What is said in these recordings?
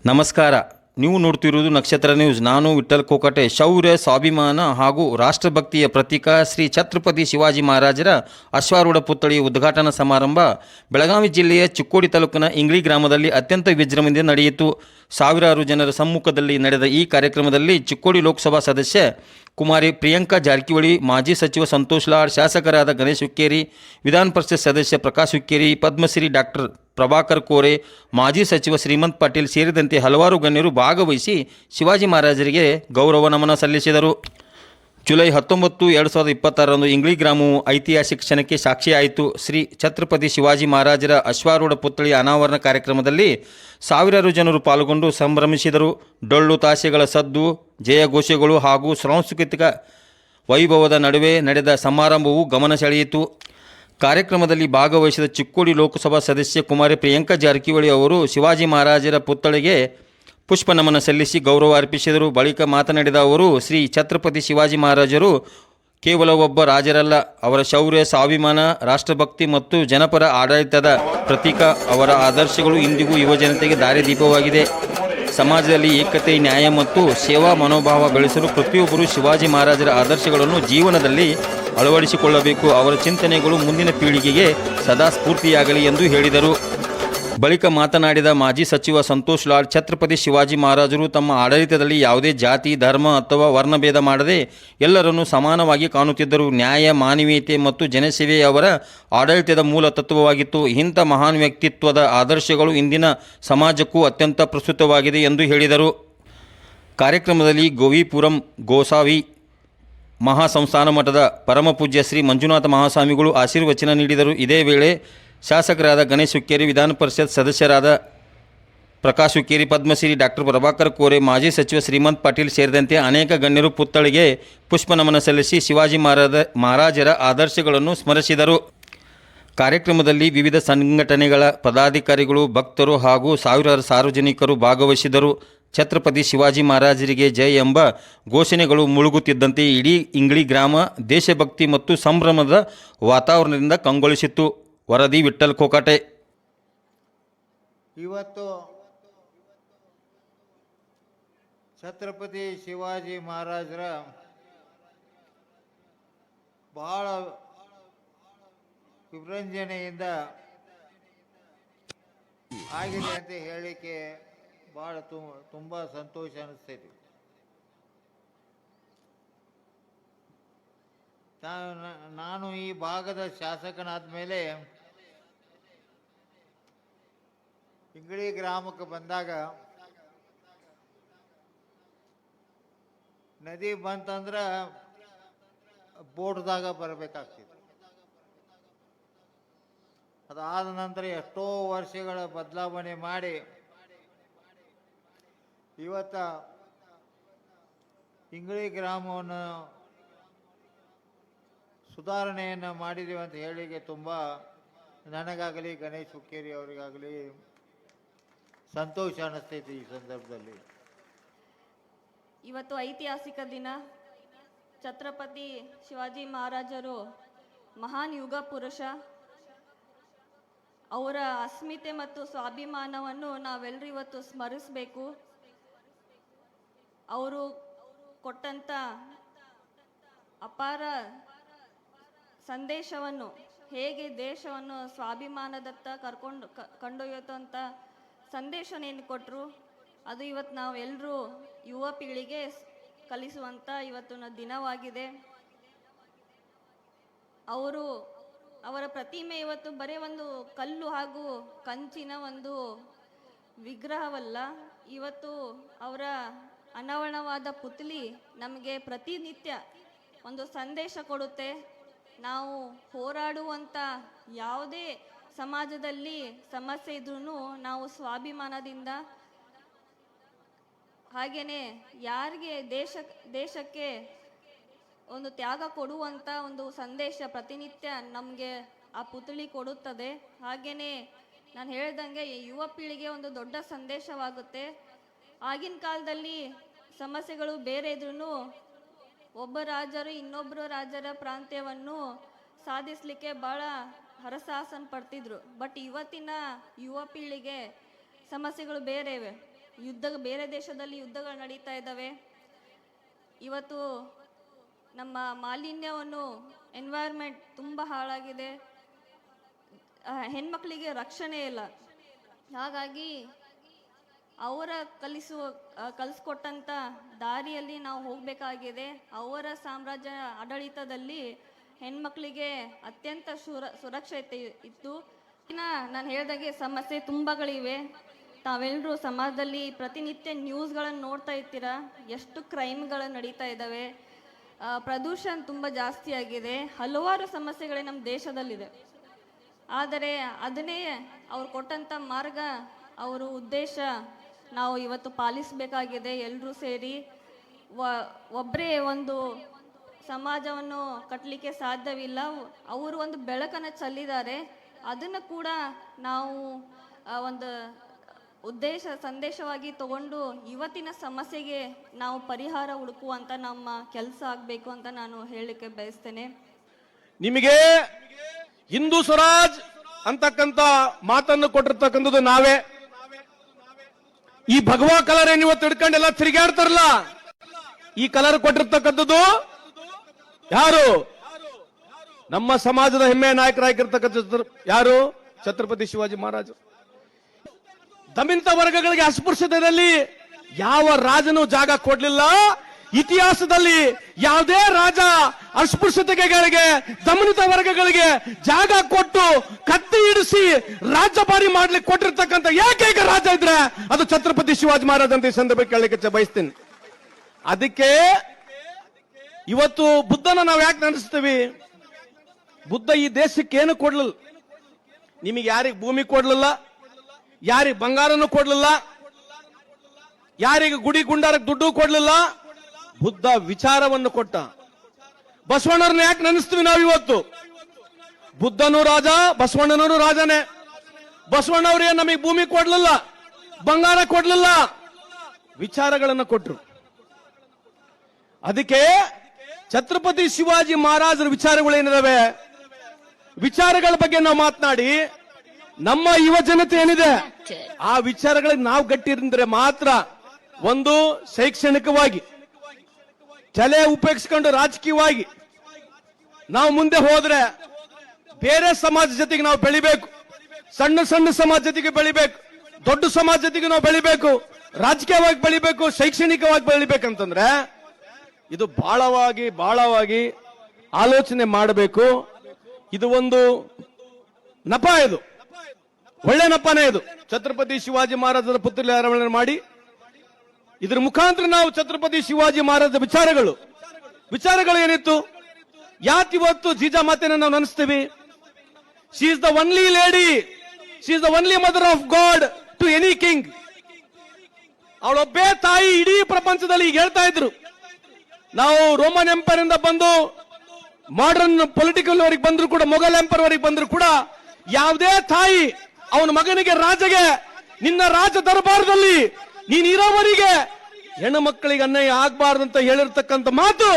ನಮಸ್ಕಾರ. ನೀವು ನೋಡ್ತಿರುವುದು ನಕ್ಷತ್ರ ನ್ಯೂಸ್. ನಾನು ವಿಠ್ಠಲ್ ಕೋಕಟೆ. ಶೌರ್ಯ, ಸ್ವಾಭಿಮಾನ ಹಾಗೂ ರಾಷ್ಟ್ರಭಕ್ತಿಯ ಪ್ರತೀಕ ಶ್ರೀ ಛತ್ರಪತಿ ಶಿವಾಜಿ ಮಹಾರಾಜರ ಅಶ್ವಾರೂಢ ಪುತ್ಥಳಿ ಉದ್ಘಾಟನಾ ಸಮಾರಂಭ ಬೆಳಗಾವಿ ಜಿಲ್ಲೆಯ ಚಿಕ್ಕೋಡಿ ತಾಲೂಕಿನ ಇಂಗ್ಳಿ ಗ್ರಾಮದಲ್ಲಿ ಅತ್ಯಂತ ವಿಜೃಂಭಣೆಯಿಂದ ನಡೆಯಿತು. ಸಾವಿರಾರು ಜನರ ಸಮ್ಮುಖದಲ್ಲಿ ನಡೆದ ಈ ಕಾರ್ಯಕ್ರಮದಲ್ಲಿ ಚಿಕ್ಕೋಡಿ ಲೋಕಸಭಾ ಸದಸ್ಯ ಕುಮಾರಿ ಪ್ರಿಯಾಂಕಾ ಜಾರಕಿಹೊಳಿ, ಮಾಜಿ ಸಚಿವ ಸಂತೋಷ್ ಲಾಡ್, ಶಾಸಕರಾದ ಗಣೇಶ್ ಹುಕ್ಕೇರಿ, ವಿಧಾನ ಪರಿಷತ್ ಸದಸ್ಯ ಪ್ರಕಾಶ್ ಹುಕ್ಕೇರಿ, ಪದ್ಮಶ್ರೀ ಡಾಕ್ಟರ್ ಪ್ರಭಾಕರ್ ಕೋರೆ, ಮಾಜಿ ಸಚಿವ ಶ್ರೀಮಂತ್ ಪಾಟೀಲ್ ಸೇರಿದಂತೆ ಹಲವಾರು ಗಣ್ಯರು ಭಾಗವಹಿಸಿ ಶಿವಾಜಿ ಮಹಾರಾಜರಿಗೆ ಗೌರವ ನಮನ ಸಲ್ಲಿಸಿದರು. ಜುಲೈ 19, 2026ರಂದು ಇಂಗ್ಳಿ ಗ್ರಾಮವು ಐತಿಹಾಸಿಕ ಕ್ಷಣಕ್ಕೆ ಸಾಕ್ಷಿಯಾಯಿತು. ಶ್ರೀ ಛತ್ರಪತಿ ಶಿವಾಜಿ ಮಹಾರಾಜರ ಅಶ್ವಾರೂಢ ಪುತ್ಥಳಿ ಅನಾವರಣ ಕಾರ್ಯಕ್ರಮದಲ್ಲಿ ಸಾವಿರಾರು ಜನರು ಪಾಲ್ಗೊಂಡು ಸಂಭ್ರಮಿಸಿದರು. ಡೊಳ್ಳು ತಾಶೆಗಳ ಸದ್ದು, ಜಯಘೋಷಗಳು ಹಾಗೂ ಸಾಂಸ್ಕೃತಿಕ ವೈಭವದ ನಡುವೆ ನಡೆದ ಸಮಾರಂಭವು ಗಮನ ಸೆಳೆಯಿತು. ಕಾರ್ಯಕ್ರಮದಲ್ಲಿ ಭಾಗವಹಿಸಿದ ಚಿಕ್ಕೋಡಿ ಲೋಕಸಭಾ ಸದಸ್ಯೆ ಕುಮಾರಿ ಪ್ರಿಯಾಂಕಾ ಜಾರಕಿಹೊಳಿ ಅವರು ಶಿವಾಜಿ ಮಹಾರಾಜರ ಪುತ್ಥಳಿಗೆ ಪುಷ್ಪ ನಮನ ಸಲ್ಲಿಸಿ ಗೌರವ ಅರ್ಪಿಸಿದರು. ಬಳಿಕ ಮಾತನಾಡಿದ ಅವರು, ಶ್ರೀ ಛತ್ರಪತಿ ಶಿವಾಜಿ ಮಹಾರಾಜರು ಕೇವಲ ಒಬ್ಬ ರಾಜರಲ್ಲ, ಅವರ ಶೌರ್ಯ, ಸ್ವಾಭಿಮಾನ, ರಾಷ್ಟ್ರಭಕ್ತಿ ಮತ್ತು ಜನಪರ ಆಡಳಿತದ ಪ್ರತೀಕ. ಅವರ ಆದರ್ಶಗಳು ಇಂದಿಗೂ ಯುವಜನತೆಗೆ ದಾರಿದೀಪವಾಗಿದೆ. ಸಮಾಜದಲ್ಲಿ ಏಕತೆ, ನ್ಯಾಯ ಮತ್ತು ಸೇವಾ ಮನೋಭಾವ ಬೆಳೆಸಲು ಪ್ರತಿಯೊಬ್ಬರು ಶಿವಾಜಿ ಮಹಾರಾಜರ ಆದರ್ಶಗಳನ್ನು ಜೀವನದಲ್ಲಿ ಅಳವಡಿಸಿಕೊಳ್ಳಬೇಕು. ಅವರ ಚಿಂತನೆಗಳು ಮುಂದಿನ ಪೀಳಿಗೆಗೆ ಸದಾ ಸ್ಫೂರ್ತಿಯಾಗಲಿ ಎಂದು ಹೇಳಿದರು. ಬಳಿಕ ಮಾತನಾಡಿದ ಮಾಜಿ ಸಚಿವ ಸಂತೋಷ್ ಲಾಡ್, ಛತ್ರಪತಿ ಶಿವಾಜಿ ಮಹಾರಾಜರು ತಮ್ಮ ಆಡಳಿತದಲ್ಲಿ ಯಾವುದೇ ಜಾತಿ, ಧರ್ಮ ಅಥವಾ ವರ್ಣಭೇದ ಮಾಡದೆ ಎಲ್ಲರನ್ನೂ ಸಮಾನವಾಗಿ ಕಾಣುತ್ತಿದ್ದರು. ನ್ಯಾಯ, ಮಾನವೀಯತೆ ಮತ್ತು ಜನಸೇವೆ ಅವರ ಆಡಳಿತದ ಮೂಲ ತತ್ವವಾಗಿತ್ತು. ಇಂಥ ಮಹಾನ್ ವ್ಯಕ್ತಿತ್ವದ ಆದರ್ಶಗಳು ಇಂದಿನ ಸಮಾಜಕ್ಕೂ ಅತ್ಯಂತ ಪ್ರಸ್ತುತವಾಗಿದೆ ಎಂದು ಹೇಳಿದರು. ಕಾರ್ಯಕ್ರಮದಲ್ಲಿ ಗೋವಿಪುರಂ ಗೋಸಾವಿ ಮಹಾಸಂಸ್ಥಾನ ಮಠದ ಪರಮಪೂಜ್ಯ ಶ್ರೀ ಮಂಜುನಾಥ ಮಹಾಸ್ವಾಮಿಗಳು ಆಶೀರ್ವಚನ ನೀಡಿದರು. ಇದೇ ವೇಳೆ ಶಾಸಕರಾದ ಗಣೇಶ್ ಹುಕ್ಕೇರಿ, ವಿಧಾನ ಪರಿಷತ್ ಸದಸ್ಯರಾದ ಪ್ರಕಾಶ್ ಹುಕ್ಕೇರಿ, ಪದ್ಮಶ್ರೀ ಡಾಕ್ಟರ್ ಪ್ರಭಾಕರ್ ಕೋರೆ, ಮಾಜಿ ಸಚಿವ ಶ್ರೀಮಂತ್ ಪಾಟೀಲ್ ಸೇರಿದಂತೆ ಅನೇಕ ಗಣ್ಯರು ಪುತ್ಥಳಿಗೆ ಪುಷ್ಪ ನಮನ ಸಲ್ಲಿಸಿ ಶಿವಾಜಿ ಮಹಾರಾಜರ ಆದರ್ಶಗಳನ್ನು ಸ್ಮರಿಸಿದರು. ಕಾರ್ಯಕ್ರಮದಲ್ಲಿ ವಿವಿಧ ಸಂಘಟನೆಗಳ ಪದಾಧಿಕಾರಿಗಳು, ಭಕ್ತರು ಹಾಗೂ ಸಾವಿರಾರು ಸಾರ್ವಜನಿಕರು ಭಾಗವಹಿಸಿದರು. ಛತ್ರಪತಿ ಶಿವಾಜಿ ಮಹಾರಾಜರಿಗೆ ಜೈ ಎಂಬ ಘೋಷಣೆಗಳು ಮುಳುಗುತ್ತಿದ್ದಂತೆ ಇಡೀ ಇಂಗ್ಳಿ ಗ್ರಾಮ ದೇಶಭಕ್ತಿ ಮತ್ತು ಸಂಭ್ರಮದ ವಾತಾವರಣದಿಂದ ಕಂಗೊಳಿಸಿತ್ತು. ವರದಿ ವಿಠ್ಠಲ್ ಕೋಕಟೆ. ಇವತ್ತು ಛತ್ರಪತಿ ಶಿವಾಜಿ ಮಹಾರಾಜರ ಬಹಳ ವಿಭೃಂಜನೆಯಿಂದ ಆಗಿದೆ ಅಂತ ಹೇಳಲಿಕ್ಕೆ ಬಹಳ ತುಂಬ ಸಂತೋಷ ಅನಿಸ್ತೈತಿ. ನಾನು ಈ ಭಾಗದ ಶಾಸಕನಾದ ಮೇಲೆ ಇಂಗ್ಳಿ ಗ್ರಾಮಕ್ಕೆ ಬಂದಾಗ ನದಿ ಬಂತಂದ್ರೆ ಬೋಟ್ದಾಗ ಬರಬೇಕಾಗ್ತಿತ್ತು. ಅದಾದ ನಂತರ ಎಷ್ಟೋ ವರ್ಷಗಳ ಬದಲಾವಣೆ ಮಾಡಿ ಇವತ್ತ ಇಂಗ್ಳಿ ಗ್ರಾಮವನ್ನು ಸುಧಾರಣೆಯನ್ನು ಮಾಡಿದ್ದೀವಿ ಅಂತ ಹೇಳಿಗೆ ತುಂಬ ನನಗಾಗಲಿ ಗಣೇಶ್ ಹುಕ್ಕೇರಿ ಅವರಿಗಾಗಲಿ ಸಂತೋಷ ಅನ್ನಿಸ್ತೈತಿ. ಈ ಸಂದರ್ಭದಲ್ಲಿ ಇವತ್ತು ಐತಿಹಾಸಿಕ ದಿನ. ಛತ್ರಪತಿ ಶಿವಾಜಿ ಮಹಾರಾಜರು ಮಹಾನ್ ಯುಗ ಪುರುಷ. ಅವರ ಅಸ್ಮಿತೆ ಮತ್ತು ಸ್ವಾಭಿಮಾನವನ್ನು ನಾವೆಲ್ಲರೂ ಇವತ್ತು ಸ್ಮರಿಸಬೇಕು. ಅವರು ಕೊಟ್ಟಂಥ ಅಪಾರ ಸಂದೇಶವನ್ನು, ಹೇಗೆ ದೇಶವನ್ನು ಸ್ವಾಭಿಮಾನದತ್ತ ಕೊಂಡೊಯ್ಯುವಂಥ ಸಂದೇಶನೇನು ಕೊಟ್ಟರು, ಅದು ಇವತ್ತು ನಾವೆಲ್ಲರೂ ಯುವ ಪೀಳಿಗೆ ಕಲಿಸುವಂಥ ಇವತ್ತಿನ ದಿನವಾಗಿದೆ. ಅವರ ಪ್ರತಿಮೆ ಇವತ್ತು ಬರೀ ಒಂದು ಕಲ್ಲು ಹಾಗೂ ಕಂಚಿನ ಒಂದು ವಿಗ್ರಹವಲ್ಲ. ಇವತ್ತು ಅವರ ಅನಾವರಣವಾದ ಪುತ್ಥಳಿ ನಮಗೆ ಪ್ರತಿನಿತ್ಯ ಒಂದು ಸಂದೇಶ ಕೊಡುತ್ತೆ. ನಾವು ಹೋರಾಡುವಂಥ ಯಾವುದೇ ಸಮಾಜದಲ್ಲಿ ಸಮಸ್ಯೆ ಇದ್ರೂ ನಾವು ಸ್ವಾಭಿಮಾನದಿಂದ, ಹಾಗೆಯೇ ಯಾರಿಗೆ ದೇಶಕ್ಕೆ ಒಂದು ತ್ಯಾಗ ಕೊಡುವಂಥ ಒಂದು ಸಂದೇಶ ಪ್ರತಿನಿತ್ಯ ನಮಗೆ ಆ ಪುತ್ಥಳಿ ಕೊಡುತ್ತದೆ. ಹಾಗೆಯೇ ನಾನು ಹೇಳ್ದಂಗೆ ಯುವ ಪೀಳಿಗೆ ಒಂದು ದೊಡ್ಡ ಸಂದೇಶವಾಗುತ್ತೆ. ಆಗಿನ ಕಾಲದಲ್ಲಿ ಸಮಸ್ಯೆಗಳು ಬೇರೆ ಇದ್ರೂ ಒಬ್ಬ ರಾಜರು ಇನ್ನೊಬ್ಬರು ರಾಜರ ಪ್ರಾಂತ್ಯವನ್ನು ಸಾಧಿಸಲಿಕ್ಕೆ ಭಾಳ ಹರಸಾಹಸನ ಪಡ್ತಿದ್ರು. ಬಟ್ ಇವತ್ತಿನ ಯುವ ಪೀಳಿಗೆ ಸಮಸ್ಯೆಗಳು ಬೇರೆ ಇವೆ. ಬೇರೆ ದೇಶದಲ್ಲಿ ಯುದ್ಧಗಳು ನಡೀತಾ ಇದ್ದಾವೆ. ಇವತ್ತು ನಮ್ಮ ಮಾಲಿನ್ಯವನ್ನು ಎನ್ವೈರ್ಮೆಂಟ್ ತುಂಬ ಹಾಳಾಗಿದೆ. ಹೆಣ್ಮಕ್ಳಿಗೆ ರಕ್ಷಣೆ ಇಲ್ಲ. ಹಾಗಾಗಿ ಅವರ ಕಲಿಸ್ಕೊಟ್ಟಂಥ ದಾರಿಯಲ್ಲಿ ನಾವು ಹೋಗಬೇಕಾಗಿದೆ. ಅವರ ಸಾಮ್ರಾಜ್ಯ ಆಡಳಿತದಲ್ಲಿ ಹೆಣ್ಮಕ್ಳಿಗೆ ಅತ್ಯಂತ ಸುರಕ್ಷತೆ ಇತ್ತು. ನಾನು ಹೇಳ್ದಾಗೆ ಸಮಸ್ಯೆ ತುಂಬಗಳಿವೆ. ತಾವೆಲ್ಲರೂ ಸಮಾಜದಲ್ಲಿ ಪ್ರತಿನಿತ್ಯ ನ್ಯೂಸ್ಗಳನ್ನು ನೋಡ್ತಾ ಇರ್ತೀರ, ಎಷ್ಟು ಕ್ರೈಮ್ಗಳು ನಡೀತಾ ಇದ್ದಾವೆ. ಪ್ರದೂಷಣ ತುಂಬ ಜಾಸ್ತಿ ಆಗಿದೆ. ಹಲವಾರು ಸಮಸ್ಯೆಗಳೇ ನಮ್ಮ ದೇಶದಲ್ಲಿದೆ. ಆದರೆ ಅದನ್ನೇ ಅವ್ರು ಕೊಟ್ಟಂಥ ಮಾರ್ಗ, ಅವರ ಉದ್ದೇಶ ನಾವು ಇವತ್ತು ಪಾಲಿಸಬೇಕಾಗಿದೆ. ಎಲ್ಲರೂ ಸೇರಿ ಒಬ್ಬರೇ ಒಂದು ಸಮಾಜವನ್ನು ಕಟ್ಟಲಿಕ್ಕೆ ಸಾಧ್ಯವಿಲ್ಲ. ಅವರು ಒಂದು ಬೆಳಕನ್ನು ಚೆಲ್ಲಿದ್ದಾರೆ. ಅದನ್ನು ಕೂಡ ನಾವು ಒಂದು ಸಂದೇಶವಾಗಿ ತಗೊಂಡು ಇವತ್ತಿನ ಸಮಸ್ಯೆಗೆ ನಾವು ಪರಿಹಾರ ಹುಡುಕುವಂತ ನಮ್ಮ ಕೆಲಸ ಆಗಬೇಕು ಅಂತ ನಾನು ಹೇಳಲಿಕ್ಕೆ ಬಯಸ್ತೇನೆ. ನಿಮಗೆ ಹಿಂದೂ ಸ್ವರಾಜ್ ಅಂತಕ್ಕಂತ ಮಾತನ್ನು ಕೊಟ್ಟಿರ್ತಕ್ಕಂಥದ್ದು ನಾವೇ. ಈ ಭಗವಾ ಕಲರ್ ಏನ್ ಇವತ್ತು ಹಿಡ್ಕೊಂಡೆಲ್ಲ ತಿರುಗಾಡ್ತಾರಲ್ಲ, ಈ ಕಲರ್ ಕೊಟ್ಟಿರ್ತಕ್ಕಂಥದ್ದು ಯಾರು? ನಮ್ಮ ಸಮಾಜದ ಹೆಮ್ಮೆಯ ನಾಯಕರಾಗಿರ್ತಕ್ಕಂಥ ಯಾರು? ಛತ್ರಪತಿ ಶಿವಾಜಿ ಮಹಾರಾಜರು. ದಮಿತ ವರ್ಗಗಳಿಗೆ ಅಸ್ಪೃಶ್ಯತೆಯಲ್ಲಿ ಯಾವ ರಾಜನು ಜಾಗ ಕೊಡ್ಲಿಲ್ಲ. ಇತಿಹಾಸದಲ್ಲಿ ಯಾವುದೇ ರಾಜ ಅಸ್ಪೃಶ್ಯತೆಗಳಿಗೆ, ದಮನಿತ ವರ್ಗಗಳಿಗೆ ಜಾಗ ಕೊಟ್ಟು ಕತ್ತಿ ಇಡಿಸಿ ರಾಜ್ಯಭಾರಿ ಮಾಡ್ಲಿಕ್ಕೆ ಕೊಟ್ಟಿರ್ತಕ್ಕಂಥ ಏಕೈಕ ರಾಜ ಇದ್ರೆ ಅದು ಛತ್ರಪತಿ ಶಿವಾಜಿ ಮಹಾರಾಜ್ ಅಂತ ಈ ಸಂದರ್ಭಕ್ಕೆ ಕೇಳಲಿಕ್ಕೆ ಬಯಸ್ತೀನಿ. ಅದಕ್ಕೆ ಇವತ್ತು ಬುದ್ಧನ ನಾವು ಯಾಕೆ ನೆನೆಸ್ತೀವಿ? ಬುದ್ಧ ಈ ದೇಶಕ್ಕೆ ಏನು ಕೊಡ್ಲಿಲ್ಲ. ನಿಮಗೆ ಯಾರಿಗೆ ಭೂಮಿ ಕೊಡ್ಲಿಲ್ಲ, ಯಾರಿಗೆ ಬಂಗಾರನು ಕೊಡ್ಲಿಲ್ಲ, ಯಾರಿಗೆ ಗುಡಿ ಗುಂಡಾರಕ್ಕೆ ದುಡ್ಡು ಕೊಡ್ಲಿಲ್ಲ. ಬುದ್ಧ ವಿಚಾರವನ್ನು ಕೊಟ್ಟ. ಬಸವಣ್ಣರನ್ನ ಯಾಕೆ ನೆನೆಸ್ತೀವಿ ನಾವು ಇವತ್ತು? ಬುದ್ಧನೂ ರಾಜ, ಬಸವಣ್ಣನೂ ರಾಜನೇ. ಬಸವಣ್ಣವ್ರಿಗೆ ನಮಗೆ ಭೂಮಿ ಕೊಡ್ಲಿಲ್ಲ, ಬಂಗಾರ ಕೊಡ್ಲಿಲ್ಲ, ವಿಚಾರಗಳನ್ನು ಕೊಟ್ರು. ಅದಕ್ಕೆ ಛತ್ರಪತಿ ಶಿವಾಜಿ ಮಹಾರಾಜರ ವಿಚಾರಗಳೇನಿದಾವೆ, ವಿಚಾರಗಳ ಬಗ್ಗೆ ನಾವು ಮಾತನಾಡಿ ನಮ್ಮ ಯುವ ಜನತೆ ಏನಿದೆ ಆ ವಿಚಾರಗಳಿಗೆ ನಾವು ಗಟ್ಟಿದ್ರೆ ಮಾತ್ರ ಒಂದು ಶೈಕ್ಷಣಿಕವಾಗಿ ತಲೆ ಉಪಯೋಗಿಸಿಕೊಂಡು ರಾಜಕೀಯವಾಗಿ ನಾವು ಮುಂದೆ ಹೋದ್ರೆ ಬೇರೆ ಸಮಾಜ ಜೊತೆಗೆ ನಾವು ಬೆಳಿಬೇಕು. ಸಣ್ಣ ಸಣ್ಣ ಸಮಾಜ ಜೊತೆಗೆ ಬೆಳಿಬೇಕು, ದೊಡ್ಡ ಸಮಾಜ ಜೊತೆಗೆ ನಾವು ಬೆಳಿಬೇಕು, ರಾಜಕೀಯವಾಗಿ ಬೆಳಿಬೇಕು, ಶೈಕ್ಷಣಿಕವಾಗಿ ಬೆಳಿಬೇಕಂತಂದ್ರೆ ಇದು ಬಹಳವಾಗಿ ಆಲೋಚನೆ ಮಾಡಬೇಕು. ಇದು ಒಂದು ನಪ, ಇದು ಒಳ್ಳೆ ನಪನೇ. ಇದು ಛತ್ರಪತಿ ಶಿವಾಜಿ ಮಹಾರಾಜರ ಪುತ್ಥಳಿ ಅನಾವರಣ ಮಾಡಿ ಇದ್ರ ಮುಖಾಂತರ ನಾವು ಛತ್ರಪತಿ ಶಿವಾಜಿ ಮಹಾರಾಜರ ವಿಚಾರಗಳು ಏನಿತ್ತು, ಯಾತಿವತ್ತು ಜೀಜಾಮಾತೆನ ನಾವು ನೆನೆಸ್ತೀವಿ. She is the only lady, she is the only mother of god to any king. ಅವಳೊಬ್ಬೇ ತಾಯಿ ಇಡೀ ಪ್ರಪಂಚದಲ್ಲಿ ಈಗ ಹೇಳ್ತಾ ಇದ್ರು. ನಾವು ರೋಮನ್ ಎಂಪೈರ್ ಇಂದ ಬಂದು ಮಾಡರ್ನ್ ಪೊಲಿಟಿಕಲ್ ವರೆಗೆ ಬಂದ್ರು ಕೂಡ, ಮೊಘಲ್ ಎಂಪೈರ್ ವರೆಗೆ ಬಂದ್ರು ಕೂಡ ಯಾವುದೇ ತಾಯಿ ಅವನ ಮಗನಿಗೆ ರಾಜಗೆ ನಿನ್ನ ರಾಜ ದರ್ಬಾರದಲ್ಲಿ ನೀನ್ ಇರೋವರಿಗೆ ಹೆಣ್ಣು ಮಕ್ಕಳಿಗೆ ಅನ್ಯಾಯ ಆಗ್ಬಾರ್ದಂತ ಹೇಳಿರ್ತಕ್ಕಂಥ ಮಾತು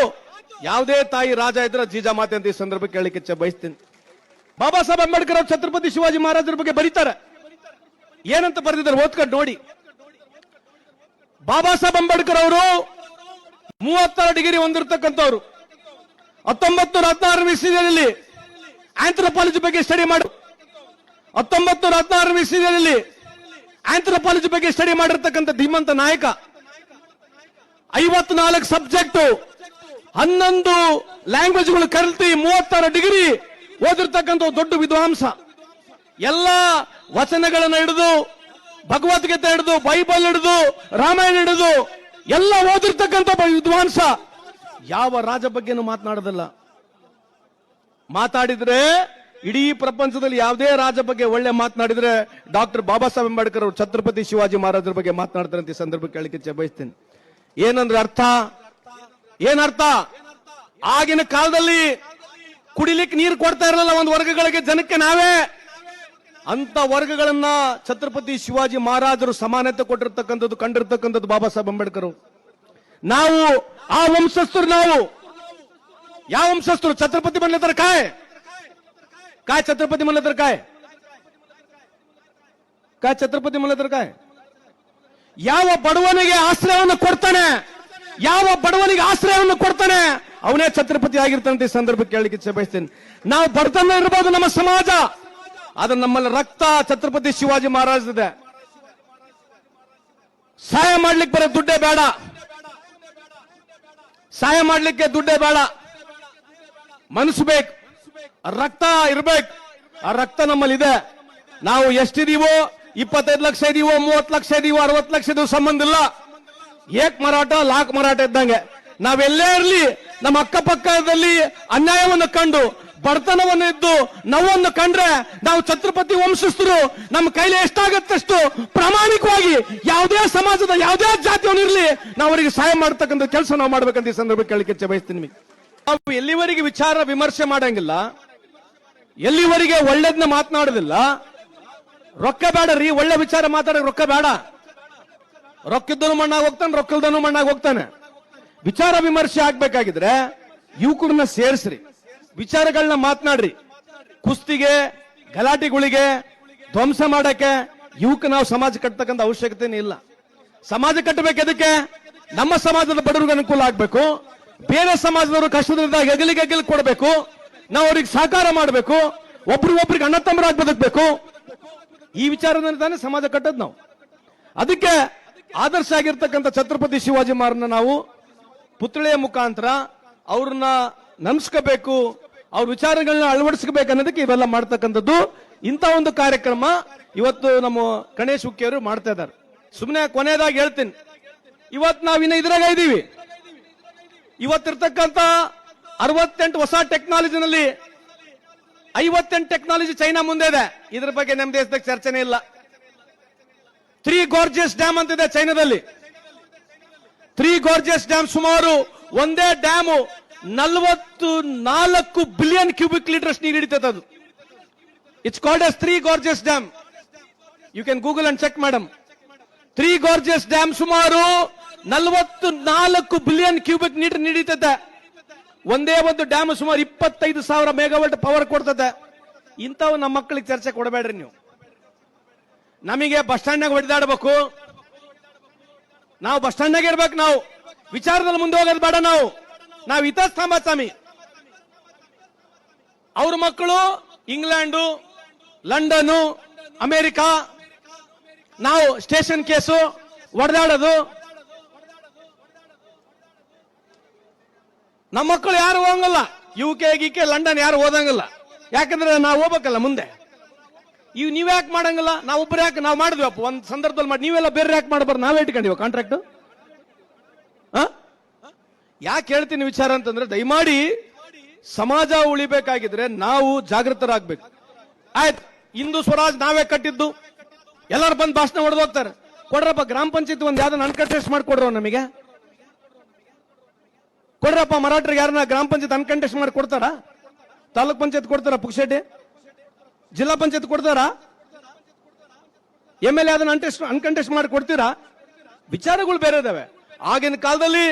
ಯಾವುದೇ ತಾಯಿ ರಾಜ ಇದ್ರೆ ಜೀಜಾಮಾತೆ ಅಂತ ಈ ಸಂದರ್ಭಕ್ಕೆ ಹೇಳಲಿಕ್ಕೆ ಬಯಸ್ತೀನಿ. ಬಾಬಾ ಸಾಹೇಬ್ ಅಂಬೇಡ್ಕರ್ ಅವರು ಛತ್ರಪತಿ ಶಿವಾಜಿ ಮಹಾರಾಜರ ಬಗ್ಗೆ ಬರೀತಾರೆ. ಏನಂತ ಬರೆದಿದ್ದಾರೆ ಓದ್ಕೊಂಡು ನೋಡಿ. ಬಾಬಾ ಸಾಹೇಬ್ ಅಂಬೇಡ್ಕರ್ ಅವರು 36 ಡಿಗ್ರಿ ಹೊಂದಿರತಕ್ಕಂಥವ್ರು. 1916 ಇಸ್ವಿಯಲ್ಲಿ ಆಂಥ್ರೋಪಾಲಜಿ ಬಗ್ಗೆ ಸ್ಟಡಿ ಮಾಡಿ 1916 ಇಸ್ವಿಯಲ್ಲಿ ಆಂಥ್ರೋಪಾಲಜಿ ಬಗ್ಗೆ ಸ್ಟಡಿ ಮಾಡಿರ್ತಕ್ಕಂಥ ಧೀಮಂತ ನಾಯಕ. 54 ಸಬ್ಜೆಕ್ಟ್, 11 ಲ್ಯಾಂಗ್ವೇಜ್ಗಳು ಕಲಿತು 36 ಡಿಗ್ರಿ ಓದಿರ್ತಕ್ಕಂಥ ದೊಡ್ಡ ವಿದ್ವಾಂಸ. ಎಲ್ಲ ವಚನಗಳನ್ನ ಹಿಡಿದು, ಭಗವದ್ಗೀತೆ ಹಿಡಿದು, ಬೈಬಲ್ ಹಿಡಿದು, ರಾಮಾಯಣ ಹಿಡಿದು ಎಲ್ಲ ಓದಿರ್ತಕ್ಕಂಥ ವಿದ್ವಾಂಸ. ಯಾವ ರಾಜ ಬಗ್ಗೆನೂ ಮಾತನಾಡೋದಲ್ಲ. ಮಾತಾಡಿದ್ರೆ ಇಡೀ ಪ್ರಪಂಚದಲ್ಲಿ ಯಾವುದೇ ರಾಜ ಬಗ್ಗೆ ಒಳ್ಳೆ ಮಾತನಾಡಿದ್ರೆ ಡಾಕ್ಟರ್ ಬಾಬಾ ಸಾಹೇಬ್ ಅಂಬೇಡ್ಕರ್ ಅವರು ಛತ್ರಪತಿ ಶಿವಾಜಿ ಮಹಾರಾಜರ ಬಗ್ಗೆ ಮಾತನಾಡ್ತಾರೆ ಅಂತ ಈ ಸಂದರ್ಭಕ್ಕೆ ಕೇಳಲಿಕ್ಕೆ ಬಯಸ್ತೇನೆ. ಏನಂದ್ರೆ ಏನರ್ಥ? ಆಗಿನ ಕಾಲದಲ್ಲಿ ಕುಡಿಲಿಕ್ಕೆ ನೀರು ಕೊಡ್ತಾ ಇರಲಿಲ್ಲ ಒಂದು ವರ್ಗಗಳಿಗೆ, ಜನಕ್ಕೆ ನಾವೇ. ಅಂತ ವರ್ಗಗಳನ್ನ ಛತ್ರಪತಿ ಶಿವಾಜಿ ಮಹಾರಾಜರು ಸಮಾನತೆ ಕೊಟ್ಟಿರ್ತಕ್ಕಂಥದ್ದು, ಕಂಡಿರ್ತಕ್ಕಂಥದ್ದು ಬಾಬಾ ಸಾಹೇಬ್ ಅಂಬೇಡ್ಕರ್. ನಾವು ಆ ವಂಶಸ್ಥರು. ನಾವು ಯಾವ ವಂಶಸ್ಥರು? ಛತ್ರಪತಿ बनले काय छत्रपती म्हणलं तर काय छत्रपती म्हणलं तर काय? ಯಾವ ಬಡವನಿಗೆ ಆಶ್ರಯವನ್ನು ಕೊಡ್ತಾನೆ, ಯಾವ ಬಡವನಿಗೆ ಆಶ್ರಯವನ್ನು ಕೊಡ್ತಾನೆ ಅವನೇ ಛತ್ರಪತಿ ಆಗಿರ್ತಾನೆ. ಈ ಸಂದರ್ಭಕ್ಕೆ ಕೇಳಲಿಕ್ಕೆ ಇಚ್ಛೆ ಬಯಸ್ತೇನೆ. ನಾವು ಬಡತನ ಇರಬಹುದು ನಮ್ಮ ಸಮಾಜ, ಆದ್ರೆ ನಮ್ಮಲ್ಲಿ ರಕ್ತ ಛತ್ರಪತಿ ಶಿವಾಜಿ ಮಹಾರಾಜ್. ಸಹಾಯ ಮಾಡ್ಲಿಕ್ಕೆ ಬರೋ ದುಡ್ಡೇ ಬೇಡ, ಸಹಾಯ ಮಾಡ್ಲಿಕ್ಕೆ ದುಡ್ಡೇ ಬೇಡ, ಮನಸ್ಸು ಬೇಕು, ರಕ್ತ ಇರ್ಬೇಕು. ಆ ರಕ್ತ ನಮ್ಮಲ್ಲಿ ಇದೆ. ನಾವು ಎಷ್ಟಿದೀವೋ, 25 ಲಕ್ಷ ಇದೀವೋ, 30 ಲಕ್ಷ ಇದೀವೋ, 60 ಲಕ್ಷ ಇದೀವೋ ಸಂಬಂಧ ಇಲ್ಲ. ಏಕ್ ಮರಾಠ ಲಾಕ್ ಮರಾಠ ಇದ್ದಂಗೆ ನಾವೆಲ್ಲೇ ಇರಲಿ, ನಮ್ಮ ಅಕ್ಕಪಕ್ಕದಲ್ಲಿ ಅನ್ಯಾಯವನ್ನು ಕಂಡು ಬಡತನವನ್ನು ಇದ್ದು ನೋವನ್ನು ಕಂಡ್ರೆ ನಾವು ಛತ್ರಪತಿ ವಂಶಸ್ಥರು ನಮ್ಮ ಕೈಲಿ ಎಷ್ಟಾಗತ್ತಷ್ಟು ಪ್ರಾಮಾಣಿಕವಾಗಿ ಯಾವುದೇ ಸಮಾಜದ ಯಾವುದೇ ಜಾತಿಯವನಿರಲಿ ನಾವು ಅವರಿಗೆ ಸಹಾಯ ಮಾಡ್ತಕ್ಕಂಥ ಕೆಲಸ ನಾವು ಮಾಡ್ಬೇಕಂತ ಈ ಸಂದರ್ಭಕ್ಕೆ ಕೇಳಲಿಕ್ಕೆ ಇಚ್ಛೆ ಬಯಸ್ತೀನಿ. ನಾವು ಎಲ್ಲಿವರೆಗೆ ವಿಚಾರ ವಿಮರ್ಶೆ ಮಾಡಂಗಿಲ್ಲ, ಎಲ್ಲಿವರೆಗೆ ಒಳ್ಳೇದನ್ನ ಮಾತನಾಡೋದಿಲ್ಲ. ರೊಕ್ಕ ಬೇಡರಿ, ಒಳ್ಳೆ ವಿಚಾರ ಮಾತಾಡೋಕೆ ರೊಕ್ಕ ಬೇಡ. ರೊಕ್ಕಿದ್ದನು ಮಣ್ಣಾಗಿ ಹೋಗ್ತಾನೆ, ರೊಕ್ಕಲ್ದನು ಮಣ್ಣಾಗಿ ಹೋಗ್ತಾನೆ. ವಿಚಾರ ವಿಮರ್ಶೆ ಆಗ್ಬೇಕಾಗಿದ್ರೆ ಯುವಕರನ್ನ ಸೇರಿಸ್ರಿ, ವಿಚಾರಗಳನ್ನ ಮಾತನಾಡ್ರಿ. ಕುಸ್ತಿಗೆ ಗಲಾಟೆಗಳಿಗೆ ಧ್ವಂಸ ಮಾಡಕ್ಕೆ ಯುವಕ ನಾವು ಸಮಾಜ ಕಟ್ಟತಕ್ಕಂಥ ಅವಶ್ಯಕತೆನೇ ಇಲ್ಲ. ಸಮಾಜ ಕಟ್ಟಬೇಕು ಎದಕ್ಕೆ? ನಮ್ಮ ಸಮಾಜದ ಬಡವರಿಗೆ ಅನುಕೂಲ ಆಗ್ಬೇಕು, ಬೇರೆ ಸಮಾಜದವರು ಕಷ್ಟದಿಂದ ಹೆಗಲಿಗೆ ಕೊಡಬೇಕು, ನಾವು ಅವ್ರಿಗೆ ಸಹಕಾರ ಮಾಡಬೇಕು, ಒಬ್ರಿಗೊಬ್ರಿಗೆ ಅಣ್ಣ ತಮ್ಮರಾಗಿ ಬದುಕಬೇಕು. ಈ ವಿಚಾರದಲ್ಲಿ ತಾನೇ ಸಮಾಜ ಕಟ್ಟದ್ ನಾವು. ಅದಕ್ಕೆ ಆದರ್ಶ ಆಗಿರ್ತಕ್ಕಂಥ ಛತ್ರಪತಿ ಶಿವಾಜಿ ಮಹಾರಾಜನ ನಾವು ಪುತ್ಥಳಿಯ ಮುಖಾಂತರ ಅವ್ರನ್ನ ನೆನೆಸ್ಕೋಬೇಕು, ಅವ್ರ ವಿಚಾರಗಳನ್ನ ಅಳವಡಿಸ್ಕೋಬೇಕು ಅನ್ನೋದಕ್ಕೆ ಇವೆಲ್ಲ ಮಾಡ್ತಕ್ಕಂಥದ್ದು. ಇಂಥ ಒಂದು ಕಾರ್ಯಕ್ರಮ ಇವತ್ತು ನಮ್ಮ ಗಣೇಶ್ ಹುಕ್ಕಿಯವರು ಮಾಡ್ತಾ ಇದ್ದಾರೆ. ಸುಮ್ಮನೆ ಕೊನೆಯದಾಗಿ ಹೇಳ್ತೀನಿ, ಇವತ್ತು ನಾವಿನ್ನ ಇದ್ರಾಗ ಇದ್ದೀವಿ. ಇವತ್ತಿರ್ತಕ್ಕಂಥ 68 ಹೊಸ ಟೆಕ್ನಾಲಜಿನಲ್ಲಿ 58 ಟೆಕ್ನಾಲಜಿ ಚೈನಾ ಮುಂದೆ ಇದೆ. ಇದ್ರ ಬಗ್ಗೆ ನಮ್ಮ ದೇಶದಾಗ ಚರ್ಚೆನೇ ಇಲ್ಲ. 3 ಗಾರ್ಜಿಯಸ್ ಡ್ಯಾಮ್ ಅಂತಿದೆ ಚೈನಾದಲ್ಲಿ. 3 ಗಾರ್ಜಿಯಸ್ ಡ್ಯಾಮ್, ಸುಮಾರು ಒಂದೇ ಡ್ಯಾಮ್ 44 ಬಿಲಿಯನ್ ಕ್ಯೂಬಿಕ್ ಲೀಟರ್ಸ್ ನೀರು ಹಿಡಿತದೆ. ಅದು it's called as 3 Gorges Dam. You can Google and check madam. 3 Gorges Dam ಸುಮಾರು 44 ಬಿಲಿಯನ್ ಕ್ಯೂಬಿಕ್ ಮೀಟರ್ ನೀಡಿತದೆ. ಒಂದೇ ಒಂದು ಡ್ಯಾಮ್ ಸುಮಾರು 25,000 ಮೆಗಾವಾಟ್ ಪವರ್ ಕೊಡ್ತದೆ. ಇಂಥವು ನಮ್ಮ ಮಕ್ಕಳಿಗೆ ಚರ್ಚೆ ಕೊಡಬೇಡ್ರಿ ನೀವು. ನಮಗೆ ಬಸ್ ಸ್ಟ್ಯಾಂಡ್ನಾಗ ಹೊಡೆದಾಡಬೇಕು, ನಾವು ಬಸ್ ಸ್ಟ್ಯಾಂಡ್ನಾಗ ಇರ್ಬೇಕು, ನಾವು ವಿಚಾರದಲ್ಲಿ ಮುಂದೆ ಹೋಗೋದು ಬೇಡ. ನಾವು ಇತಸ್ತಂಭ ಸ್ವಾಮಿ. ಅವ್ರ ಮಕ್ಕಳು ಇಂಗ್ಲೆಂಡು, ಲಂಡನ್, ಅಮೆರಿಕ, ನಾವು ಸ್ಟೇಷನ್ ಕೇಸು ಹೊಡೆದಾಡೋದು. ನಮ್ಮ ಮಕ್ಕಳು ಯಾರು ಹೋಗಂಗಿಲ್ಲ, UK ಗೀಕೆ ಲಂಡನ್ ಯಾರು ಓದಂಗಿಲ್ಲ. ಯಾಕಂದ್ರೆ ನಾವು ಹೋಗ್ಬೇಕಲ್ಲ ಮುಂದೆ. ನೀವ್ಯಾಕೆ ಮಾಡಂಗಿಲ್ಲ? ನಾವು ಒಬ್ಬರು ಯಾಕೆ ನಾವು ಮಾಡಿದ್ವಪ್ಪ ಒಂದ್ ಸಂದರ್ಭದಲ್ಲಿ ಮಾಡಿ, ನೀವೆಲ್ಲ ಬೇರೆ ಯಾಕೆ ಮಾಡಬಾರ್ದು? ನಾವೇ ಇಟ್ಕೊಂಡಿವ ಕಾಂಟ್ರಾಕ್ಟ್. ಯಾಕೆ ಹೇಳ್ತೀನಿ ವಿಚಾರ ಅಂತಂದ್ರೆ, ದಯಮಾಡಿ ಸಮಾಜ ಉಳಿಬೇಕಾಗಿದ್ರೆ ನಾವು ಜಾಗೃತರಾಗಬೇಕು. ಆಯ್ತು, ಹಿಂದೂ ಸ್ವರಾಜ್ ನಾವೇ ಕಟ್ಟಿದ್ದು, ಎಲ್ಲರೂ ಬಂದು ಭಾಷಣ ಹೊಡೆದು ಹೋಗ್ತಾರೆ. ಕೊಡ್ರಪ್ಪ ಗ್ರಾಮ ಪಂಚಾಯತ್ ಒಂದು ಯಾವ್ದನ್ನ ಅನ್ಕಂಟೆಸ್ಟ್ ಮಾಡಿಕೊಡ್ರ, ನಮಗೆ ಕೊಡ್ರಪ್ಪ. ಮರಾಠರಿಗೆ ಯಾರನ್ನ ಗ್ರಾಮ ಪಂಚಾಯತ್ ಅನ್ಕಂಟೆಸ್ಟ್ ಮಾಡಿ ಕೊಡ್ತಾರ? ತಾಲೂಕ್ ಪಂಚಾಯತ್ ಕೊಡ್ತಾರ? ಪುಕ್ಷೇಟಿ ಜಿಲ್ಲಾ ಪಂಚಾಯತ್ ಕೊಡ್ತಾರ? MLA ಅದನ್ನ ಅನ್ಕಂಟೆಸ್ಟ್ ಮಾಡಿ ಕೊಡ್ತೀರಾ? ವಿಚಾರಗಳು ಬೇರೆ ಇದಾವೆ. ಆಗಿನ ಕಾಲದಲ್ಲಿ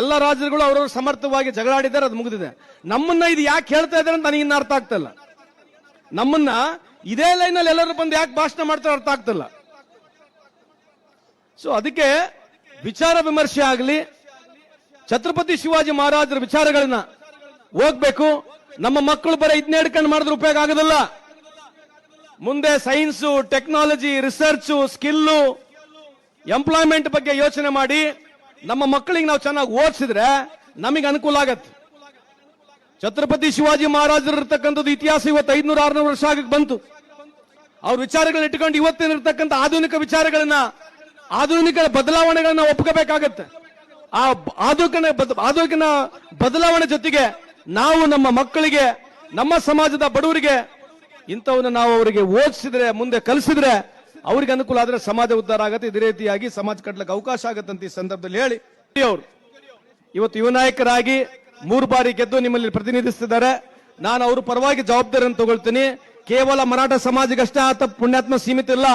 ಎಲ್ಲ ರಾಜ್ಯಗಳು ಅವರವರು ಸಮರ್ಥವಾಗಿ ಜಗಳಾಡಿದ್ದಾರೆ, ಅದು ಮುಗಿದಿದೆ. ನಮ್ಮನ್ನ ಇದು ಯಾಕೆ ಹೇಳ್ತಾ ಇದ್ದಾರೆ ಅಂತ ನನಗೆ ಇನ್ನ ಅರ್ಥ ಆಗ್ತಿಲ್ಲ. ನಮ್ಮನ್ನ ಇದೇ ಲೈನಲ್ಲಿ ಎಲ್ಲರೂ ಬಂದು ಯಾಕೆ ಭಾಷಣ ಮಾಡ್ತಾರೆ ಅರ್ಥ ಆಗ್ತಿಲ್ಲ. ಸೊ ಅದಕ್ಕೆ ವಿಚಾರ ವಿಮರ್ಶೆ ಆಗಲಿ, ಛತ್ರಪತಿ ಶಿವಾಜಿ ಮಹಾರಾಜರ ವಿಚಾರಗಳನ್ನ ಹೋಗ್ಬೇಕು. ನಮ್ಮ ಮಕ್ಕಳು ಬರೀ ಇದನ್ನ ಹಿಡ್ಕೊಂಡು ಮಾಡಿದ್ರೆ ಉಪಯೋಗ ಆಗೋದಿಲ್ಲ. ಮುಂದೆ science, technology, research, skill, employment ಬಗ್ಗೆ ಯೋಚನೆ ಮಾಡಿ ನಮ್ಮ ಮಕ್ಕಳಿಗೆ ನಾವು ಚೆನ್ನಾಗಿ ಓದಿಸಿದ್ರೆ ನಮಗೆ ಅನುಕೂಲ ಆಗತ್ತೆ. ಛತ್ರಪತಿ ಶಿವಾಜಿ ಮಹಾರಾಜರು ಇರ್ತಕ್ಕಂಥದ್ದು ಇತಿಹಾಸ ಇವತ್ತು 500-600 ವರ್ಷ ಆಗಕ್ಕೆ ಬಂತು. ಅವ್ರ ವಿಚಾರಗಳನ್ನ ಇಟ್ಟುಕೊಂಡು ಇವತ್ತಿನ ಇರ್ತಕ್ಕಂಥ ಆಧುನಿಕ ವಿಚಾರಗಳನ್ನ, ಆಧುನಿಕ ಬದಲಾವಣೆಗಳನ್ನ ಒಪ್ಕೋಬೇಕಾಗತ್ತೆ. ಆ ಆಧುನಿಕ ಬದಲಾವಣೆ ಜೊತೆಗೆ ನಾವು ನಮ್ಮ ಮಕ್ಕಳಿಗೆ, ನಮ್ಮ ಸಮಾಜದ ಬಡವರಿಗೆ ಇಂಥವನ್ನ ನಾವು ಅವರಿಗೆ ಓದಿಸಿದ್ರೆ, ಮುಂದೆ ಕಲಿಸಿದ್ರೆ ಅವ್ರಿಗೆ ಅನುಕೂಲ ಆದ್ರೆ ಸಮಾಜ ಉದ್ಧಾರ ಆಗತ್ತೆ. ಇದೇ ರೀತಿಯಾಗಿ ಸಮಾಜ ಕಟ್ಟಲಿಕ್ಕೆ ಅವಕಾಶ ಆಗತ್ತಂತ ಈ ಸಂದರ್ಭದಲ್ಲಿ ಹೇಳಿ, ಅವರು ಇವತ್ತು ಯುವ ನಾಯಕರಾಗಿ 3 ಬಾರಿ ಗೆದ್ದು ನಿಮ್ಮಲ್ಲಿ ಪ್ರತಿನಿಧಿಸುತ್ತಿದ್ದಾರೆ. ನಾನು ಅವ್ರ ಪರವಾಗಿ ಜವಾಬ್ದಾರಿಯನ್ನು ತಗೊಳ್ತೀನಿ. ಕೇವಲ ಮರಾಠ ಸಮಾಜಕ್ಕಷ್ಟೇ ಆತ ಪುಣ್ಯಾತ್ಮ ಸೀಮಿತ ಇಲ್ಲ.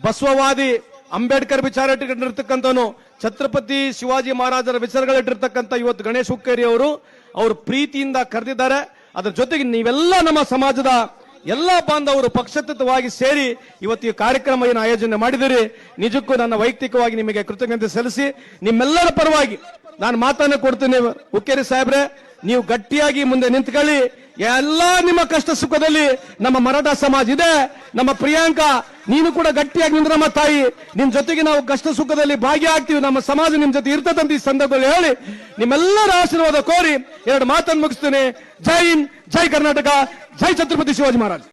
ಬಸವವಾದಿ, ಅಂಬೇಡ್ಕರ್ ವಿಚಾರ ಇಟ್ಟಿರ್ತಕ್ಕಂಥವನು, ಛತ್ರಪತಿ ಶಿವಾಜಿ ಮಹಾರಾಜರ ವಿಚಾರಗಳಿಟ್ಟಿರ್ತಕ್ಕಂಥ ಇವತ್ತು ಗಣೇಶ್ ಹುಕ್ಕೇರಿ ಅವರು ಅವ್ರ ಪ್ರೀತಿಯಿಂದ ಕರೆದಿದ್ದಾರೆ. ಅದರ ಜೊತೆಗೆ ನೀವೆಲ್ಲ ನಮ್ಮ ಸಮಾಜದ ಎಲ್ಲಾ ಬಾಂಧವರು ಪಕ್ಷಾತೀತವಾಗಿ ಸೇರಿ ಇವತ್ತು ಈ ಕಾರ್ಯಕ್ರಮ ಏನು ಆಯೋಜನೆ ಮಾಡಿದಿರಿ, ನಿಜಕ್ಕೂ ನನ್ನ ವೈಯಕ್ತಿಕವಾಗಿ ನಿಮಗೆ ಕೃತಜ್ಞತೆ ಸಲ್ಲಿಸಿ ನಿಮ್ಮೆಲ್ಲರ ಪರವಾಗಿ ನಾನು ಮಾತನ್ನು ಕೊಡ್ತೇನೆ. ಹುಕ್ಕೇರಿ ಸಾಹೇಬ್ರೆ, ನೀವು ಗಟ್ಟಿಯಾಗಿ ಮುಂದೆ ನಿಂತ್ಕೊಳ್ಳಿ. ಎಲ್ಲಾ ನಿಮ್ಮ ಕಷ್ಟ ಸುಖದಲ್ಲಿ ನಮ್ಮ ಮರಾಠ ಸಮಾಜ ಇದೆ. ನಮ್ಮ ಪ್ರಿಯಾಂಕಾ, ನೀನು ಕೂಡ ಗಟ್ಟಿಯಾಗಿ ನಿಂದ್ರಮ್ಮ ತಾಯಿ, ನಿಮ್ ಜೊತೆಗೆ ನಾವು ಕಷ್ಟ ಸುಖದಲ್ಲಿ ಭಾಗಿಯಾಗ್ತೀವಿ, ನಮ್ಮ ಸಮಾಜ ನಿಮ್ ಜೊತೆ ಇರ್ತದಂತ ಈ ಸಂದರ್ಭದಲ್ಲಿ ಹೇಳಿ ನಿಮ್ಮೆಲ್ಲರ ಆಶೀರ್ವಾದ ಕೋರಿ ಎರಡು ಮಾತನ್ನು ಮುಗಿಸ್ತೇನೆ. ಜೈ ಹಿಂದ್, ಜೈ ಕರ್ನಾಟಕ, ಜೈ ಛತ್ರಪತಿ ಶಿವಾಜಿ ಮಹಾರಾಜ್.